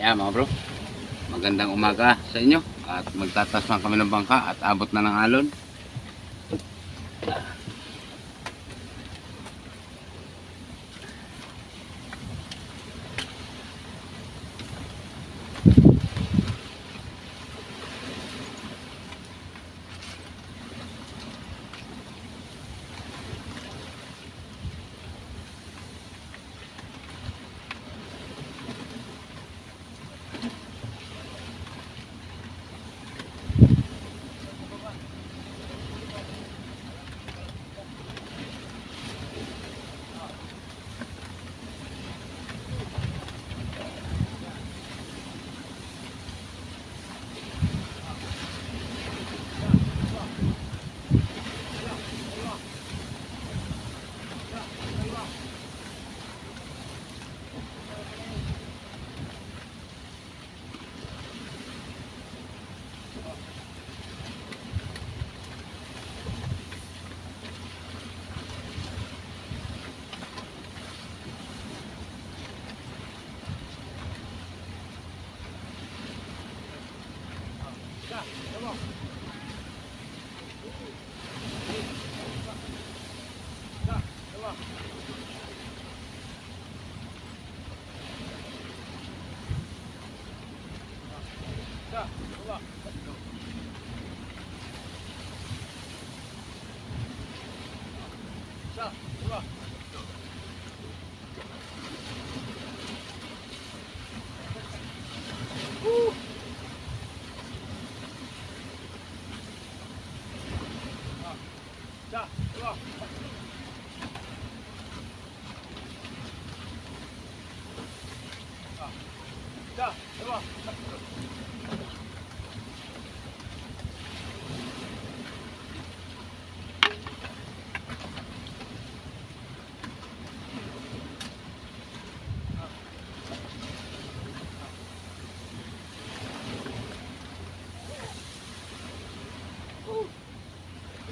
Ayan mga bro, magandang umaga sa inyo. At magtatas man kami ng bangka at abot na ng alon.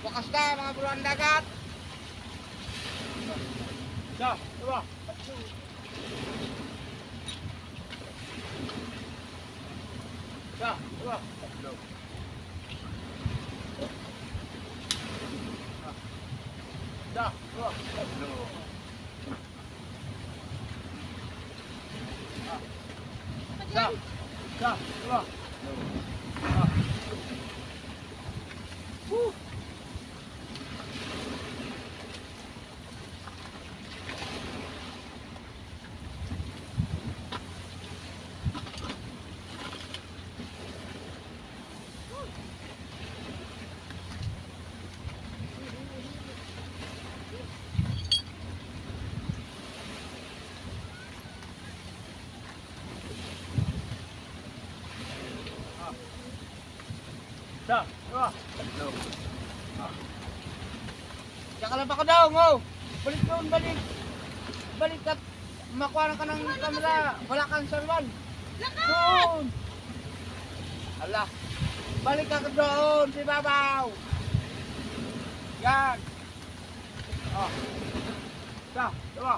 Bakas na mga buruan dagat. Diba? Diba? Tsaka pa ka daw, ngo. Balik doon, balik. Balik at makuha ka ng kamera. Wala kang sarwan. Doon. Ala. Balik ka doon, si babaw. Yan. Oh. Diba? Diba?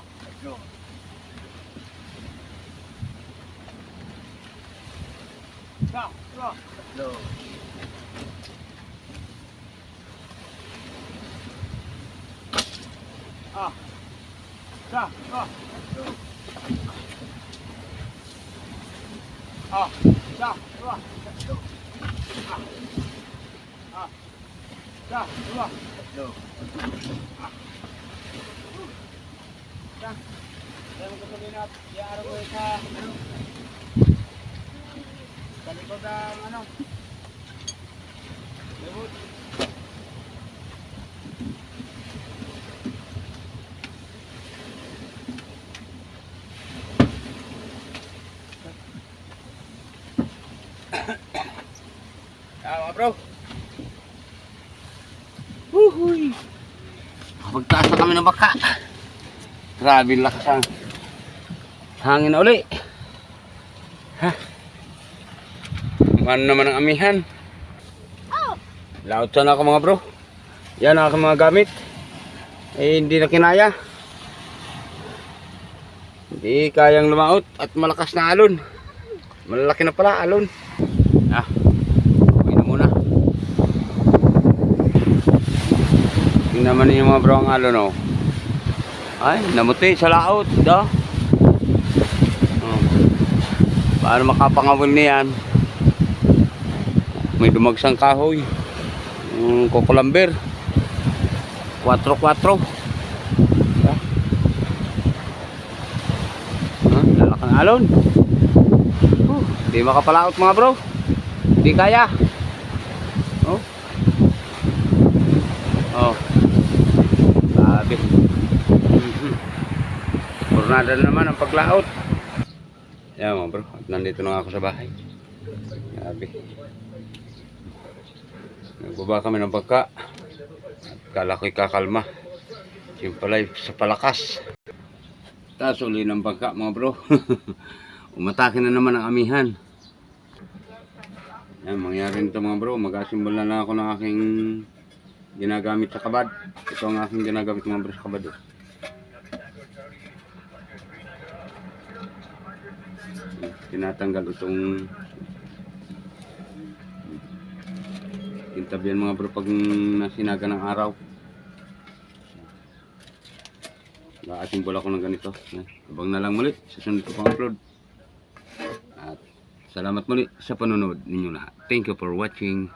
Mga bro. Uhuy. Pagtaas na kami ng baka. Grabe lakas ang hangin na uli. Ha? Ano naman ang amihan? Laot sana ako mga bro. Yan ang aking mga gamit. Eh hindi na kinaya. Hindi kayang lumaot at malakas na alon. Malalaki na pala alon. Okay na muna. Tingnan naman ninyo mga bro ang alon oh. Ay, namuti sa laot. Oh. Paano makapangawil niyan? May dumagsang kahoy. Kukulamber. 4-4. Lalakang alon. Hindi makapalaot mga bro. Hindi kaya. Oh. Oh. Sabi. Purnada na naman ang paglaot. Yan mga bro. Nandito na ako sa bahay. Sabi. Nagbaba kami ng bangka. Kala ko'y kakalma. Yung pala'y sa palakas. Taas uli ng bangka mga bro. Umatake na naman ang amihan. Yan, mangyari nito mga bro. Mag-asimbol na lang ako ng aking ginagamit sa kabad. Ito ang aking ginagamit mga bro sa kabad. Tinatanggal itong tintabihan mga bro pag nasinaga ng araw. Mag-asimbol ako ng ganito. Abang na lang muli sa sunod ko pang upload. At salamat muli sa panonood ninyo lahat. Thank you for watching.